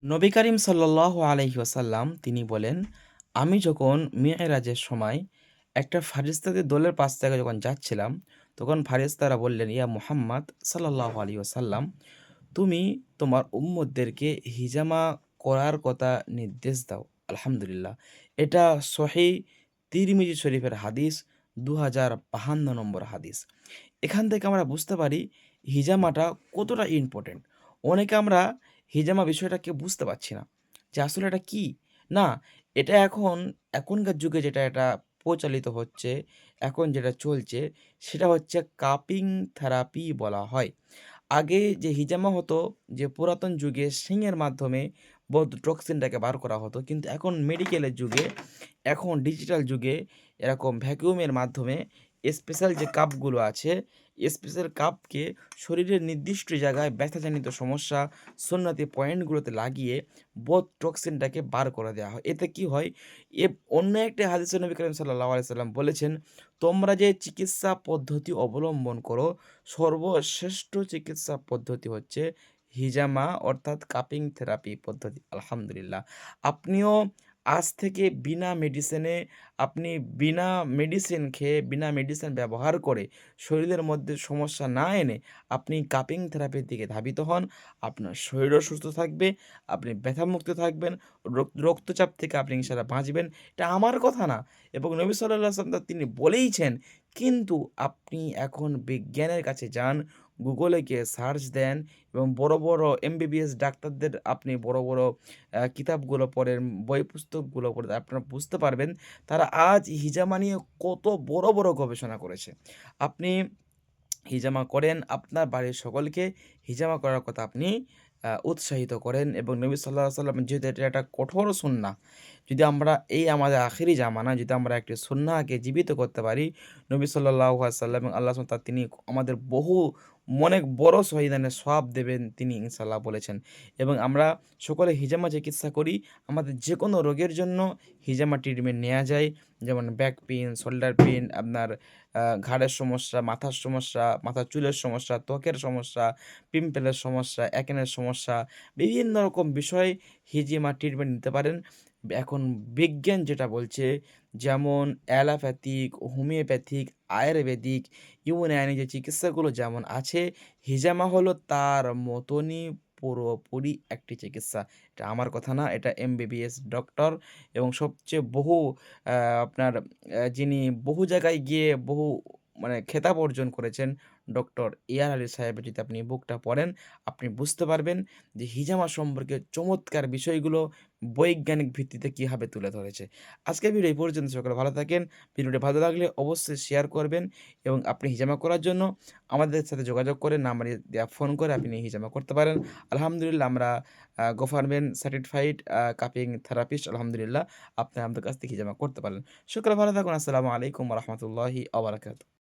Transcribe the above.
নবী করিম সাল্লাল্লাহু আলাইহি ওয়াসাল্লাম তিনি বলেন, "আমি যখন মিরাজের সময় একটা ফারিস্তাদের দলের পাশ থেকে যখন যাচ্ছিলাম, তখন ফারিস্তারা বললেন, ইয়া মুহাম্মদ সাল্লাল্লাহু আলাইহি ওয়াসাল্লাম, তুমি তোমার উম্মতদেরকে হিজামা করার কথা নির্দেশ দাও।" আলহামদুলিল্লাহ। এটা সহিহ তিরমিজি শরীফের হাদিস ২০৫২ নম্বর হাদিস। এখান থেকে আমরা বুঝতে পারি হিজামাটা কতটা ইম্পোর্টেন্ট। অনেকে আমরা হিজামা বিষয়টাকে বুঝতে পারছি না যে আসলে এটা কি? না, এটা এখনকার যুগে যেটা এটা প্রচলিত হচ্ছে, এখন যেটা চলছে সেটা হচ্ছে কাপিং থেরাপি বলা হয়। আগে যে হিজামা হতো, যে পুরাতন যুগে শিংয়ের মাধ্যমে টক্সিনটাকে বার করা হতো। কিন্তু এখন মেডিকেলের যুগে, এখন ডিজিটাল যুগে এরকম ভ্যাকুয়ামের মাধ্যমে স্পেশাল যে কাপগুলো আছে, স্পেশাল কাপকে শরীরের নির্দিষ্ট জায়গায় ব্যথাজনিত সমস্যা, সুন্নতি পয়েন্টগুলোতে লাগিয়ে টক্সিনটাকে বার করে দেওয়া হয়। এতে কি হয়? এ অন্য একটি হাদিসে নবী করিম সাল্লাল্লাহু আলাইহি সাল্লাম বলেছেন, "তোমরা যে চিকিৎসা পদ্ধতি অবলম্বন করো, সর্বশ্রেষ্ঠ চিকিৎসা পদ্ধতি হচ্ছে হিজামা অর্থাৎ কাপিং থেরাপি পদ্ধতি।" আলহামদুলিল্লাহ। আপনিও আজ থেকে আপনি বিনা মেডিসিন খেয়ে, বিনা মেডিসিন ব্যবহার করে শরীরের মধ্যে সমস্যা না এনে আপনি কাপিং থেরাপির দিকে ধাবিত হন। আপনার শরীরও সুস্থ থাকবে, আপনি ব্যথামুক্ত থাকবেন, রক্তচাপ থেকে আপনি ইনশাআল্লাহ বাঁচবেন। এটা আমার কথা না, এবং নবী সাল্লাল্লাহু আলাইহি ওয়াসাল্লাম তিনি বলেইছেন। কিন্তু আপনি এখন বিজ্ঞানের কাছে যান, গুগলে গিয়ে সার্চ দেন এবং বড়, বড় এমবিবিএস ডাক্তারদের আপনি বড়, বড় কিতাবগুলো পড়েন, বই পুস্তকগুলো পড়ে আপনারা বুঝতে পারবেন তারা আজ হিজামা নিয়ে কত বড়, বড় গবেষণা করেছে। আপনি হিজামা করেন, আপনার বাড়ির সকলকে হিজামা করার কথা আপনি উৎসাহিত করেন, এবং নবী সাল্লাল্লাহু আলাইহি ওয়াসাল্লাম যেহেতু এটা একটা কঠোর সুন্নাহ, যদি আমরা এই আমাদের আখিরি জামানায় যদি আমরা একটি সুন্নাহকে জীবিত করতে পারি, নবী সাল্লাল্লাহু আলাইহি ওয়াসাল্লাম এবং আল্লাহ সুবহানাহু ওয়া তাআলা তিনি আমাদের অনেক বড় সহিদানের সওয়াব দেবেন তিনি ইনশাআল্লাহ বলেছেন। এবং আমরা সকলে হিজামা চিকিৎসা করি। আমাদের যেকোনো রোগের জন্য হিজামা ট্রিটমেন্ট নেয়া যায়। যেমন ব্যাক পেইন, শোল্ডার পেইন, আপনার ঘাড়ের সমস্যা, মাথার সমস্যা, মাথার চুলের সমস্যা, ত্বকের সমস্যা, পিম্পলের সমস্যা, অ্যাকনের সমস্যা, বিভিন্ন রকম বিষয়ে হিজিমা ট্রিটমেন্ট নিতে পারেন। এখন বিজ্ঞান যেটা বলছে, যেমন অ্যালোপ্যাথিক, হোমিওপ্যাথিক, আয়ুর্বেদিক, ইউনানি যে চিকিৎসাগুলো যেমন আছে, হিজামা হলো তার মতনই পুরোপুরি একটি চিকিৎসা। এটা আমার কথা না, এটা এমবিবিএস ডক্টর এবং সবচেয়ে আ আপনার যিনি বহু জায়গায় গিয়ে মানে খেতাব অর্জন করেছেন, ডক্টর ইয়ার আলী সাহেবের যদি আপনি বুকটা পড়েন, আপনি বুঝতে পারবেন যে হিজামা সম্পর্কে চমৎকার বিষয়গুলো বৈজ্ঞানিক ভিত্তিতে কীভাবে তুলে ধরেছে। আজকের ভিডিও এই পর্যন্ত। সকলে ভালো থাকেন। ভিডিওটি ভালো লাগলে অবশ্যই শেয়ার করবেন, এবং আপনি হিজামা করার জন্য আমাদের সাথে যোগাযোগ করে নাম্বারে দেয়া ফোন করে আপনি হিজামা করতে পারেন। আলহামদুলিল্লাহ আমরা গভর্নমেন্ট সার্টিফাইড কাপিং থেরাপিস্ট আলহামদুলিল্লাহ। আপনি আমাদের কাছ থেকে হিজামা করতে পারেন। সকলে ভালো থাকুন। আসসালামু আলাইকুম ওয়া রাহমাতুল্লাহি ওয়া বারাকাতুহু।